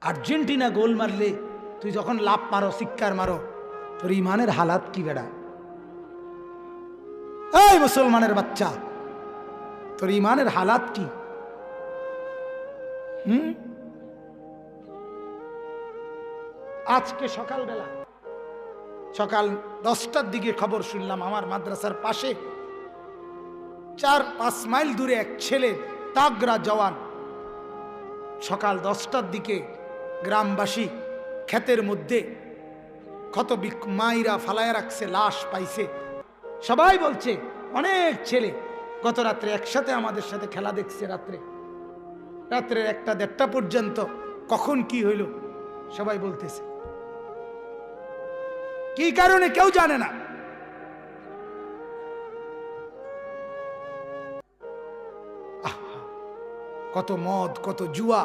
Argentina গোল মারলে তুই যখন লাভ মারো, চিৎকার মারো, তোর ইমানের হালাত কি বেড়া? এই মুসলমানের বাচ্চা, তোর ইমানের হালাত কি? আজকে সকালবেলা সকাল 10টার দিকে খবর শুনলাম, আমার মাদ্রাসার পাশে 4-5 মাইল দূরে এক ছেলে তাগরা জওয়ান, সকাল 10টার দিকে গ্রামবাসী ক্ষেতের মধ্যে ক্ষত মাইরা ফালায় রাখছে, লাশ পাইছে। সবাই বলছে অনেক ছেলে গত রাত্রে একসাথে আমাদের সাথে খেলা দেখছে, রাত্রের 1টা-1:30 পর্যন্ত। কখন কি হইল সবাই বলতেছে, কি কারণে কেউ জানে না। কত মদ, কত জুয়া,